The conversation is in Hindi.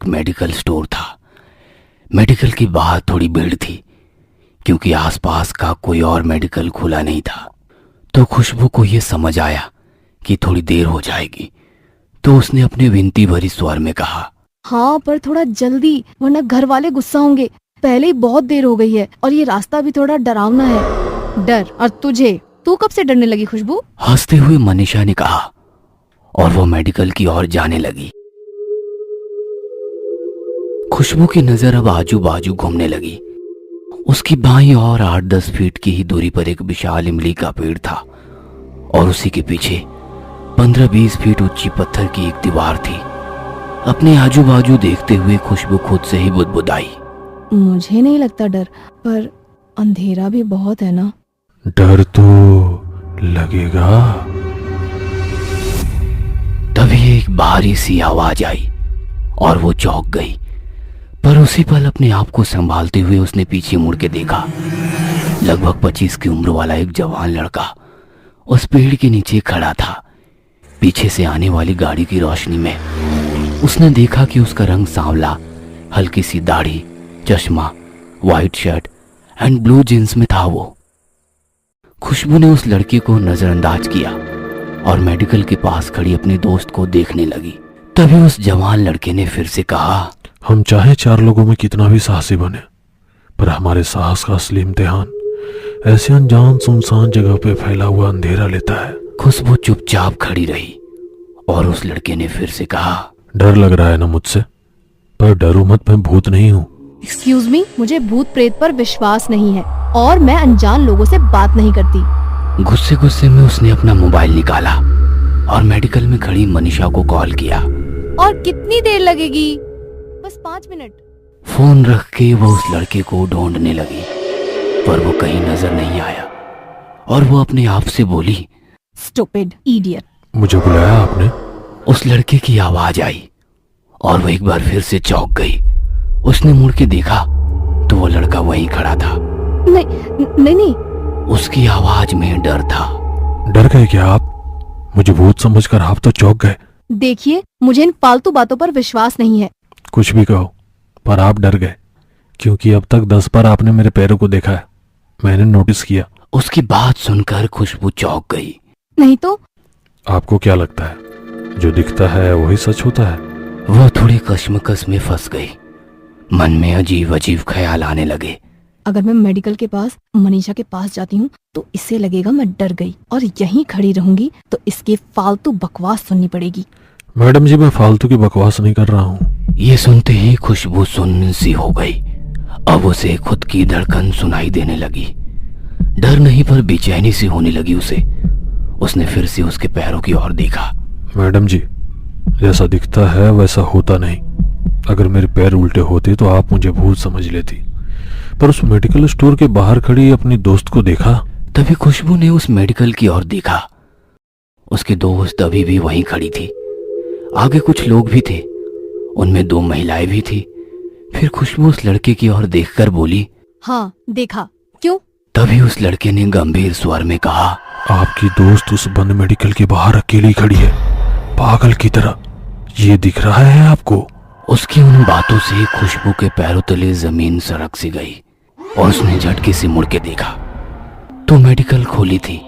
एक मेडिकल स्टोर था। मेडिकल के बाहर थोड़ी भीड़ थी क्योंकि आसपास का कोई और मेडिकल खुला नहीं था। तो खुशबू को यह समझ आया कि थोड़ी देर हो जाएगी, तो उसने अपने विनती भरी स्वर में कहा, हाँ पर थोड़ा जल्दी, वरना घर वाले गुस्सा होंगे। पहले ही बहुत देर हो गई है और ये रास्ता भी थोड़ा डरावना है। डर? और तुझे? तू कब से डरने लगी खुशबू? हंसते हुए मनीषा ने कहा और वो मेडिकल की ओर जाने लगी। खुशबू की नजर अब आजू बाजू घूमने लगी। उसकी बाईं ओर 8-10 फीट की ही दूरी पर एक विशाल इमली का पेड़ था और उसी के पीछे 15-20 फीट ऊंची पत्थर की एक दीवार थी। अपने आजू बाजू देखते हुए खुशबू खुद से ही बुदबुदाई, मुझे नहीं लगता डर, पर अंधेरा भी बहुत है ना। डर तो लगेगा। तभी एक भारी सी आवाज आई और वो चौंक गई, पर उसी पल अपने आप को संभालते हुए उसने पीछे मुड़ के देखा। लगभग 25 की उम्र वाला एक जवान लड़का उस पेड़ के नीचे खड़ा था। पीछे से आने वाली गाड़ी की रोशनी में उसने देखा कि उसका रंग सांवला, हल्की सी दाढ़ी, चश्मा, white shirt and blue jeans में था वो। खुशबू ने उस लड़के को नजरअंदाज किया और मेडिकल के पास खड़ी अपने दोस्त को देखने लगी। तभी उस जवान लड़के ने फिर से कहा, हम चाहे 4 लोगों में कितना भी साहसी बने, पर हमारे साहस का असली इम्तिहान ऐसे अनजान सुनसान जगह पे फैला हुआ अंधेरा लेता है। खुशबू चुपचाप खड़ी रही और उस लड़के ने फिर से कहा, डर लग रहा है ना मुझसे, पर डरो मत, मैं भूत नहीं हूँ। एक्सक्यूज मी, मुझे भूत प्रेत पर विश्वास नहीं है और मैं अनजान लोगों से बात नहीं करती। गुस्से गुस्से में उसने अपना मोबाइल निकाला और मेडिकल में खड़ी मनीषा को कॉल किया। और कितनी देर लगेगी? बस 5 मिनट। फोन रख के वो उस लड़के को ढूंढने लगी, पर वो कहीं नजर नहीं आया और वो अपने आप से बोली, स्टूपिड इडियट। मुझे बुलाया आपने? उस लड़के की आवाज आई और वो एक बार फिर से चौंक गई। उसने मुड़ के देखा तो वो लड़का वहीं खड़ा था। नहीं। उसकी आवाज में डर था। डर गए क्या आप? मुझे भूत समझकर आप तो चौंक गए। देखिए, मुझे इन फालतू बातों पर विश्वास नहीं है। कुछ भी कहो, पर आप डर गए क्योंकि अब तक 10 बार आपने मेरे पैरों को देखा है, मैंने नोटिस किया। उसकी बात सुनकर खुशबू चौंक गई। नहीं तो? आपको क्या लगता है जो दिखता है वही सच होता है? वो थोड़ी कश्मकश में फंस गई। मन में अजीब अजीब ख्याल आने लगे। अगर मैं मेडिकल के पास मनीषा के पास जाती हूँ तो इससे लगेगा मैं डर गई और यहीं खड़ी रहूंगी तो इसके फालतू बकवास सुननी पड़ेगी। मैडम जी, मैं फालतू की बकवास नहीं कर रहा हूँ। ये सुनते ही खुशबू सुन्न सी हो गई। अब उसे खुद की धड़कन सुनाई देने लगी। डर नहीं पर बेचैनी सी होने लगी उसे। उसने फिर से उसके पैरों की ओर देखा। मैडम जी, जैसा दिखता है वैसा होता नहीं। अगर मेरे पैर उल्टे होते तो आप मुझे भूत समझ लेती, पर उस मेडिकल स्टोर के बाहर खड़ी अपनी दोस्त को देखा। तभी खुशबू ने उस मेडिकल की ओर देखा। उसकी दोस्त अभी भी वहीं खड़ी थी। आगे कुछ लोग भी थे, उनमें 2 महिलाएं भी थी। फिर खुशबू उस लड़के की ओर देखकर बोली, हाँ देखा। क्यों? तभी उस लड़के ने गंभीर स्वर में कहा, आपकी दोस्त उस बंद मेडिकल के बाहर अकेली खड़ी है, पागल की तरह। ये दिख रहा है आपको? उसकी उन बातों से खुशबू के पैरों तले जमीन सरक सी गई और उसने झटके से मुड़ के देखा तो मेडिकल खोली थी।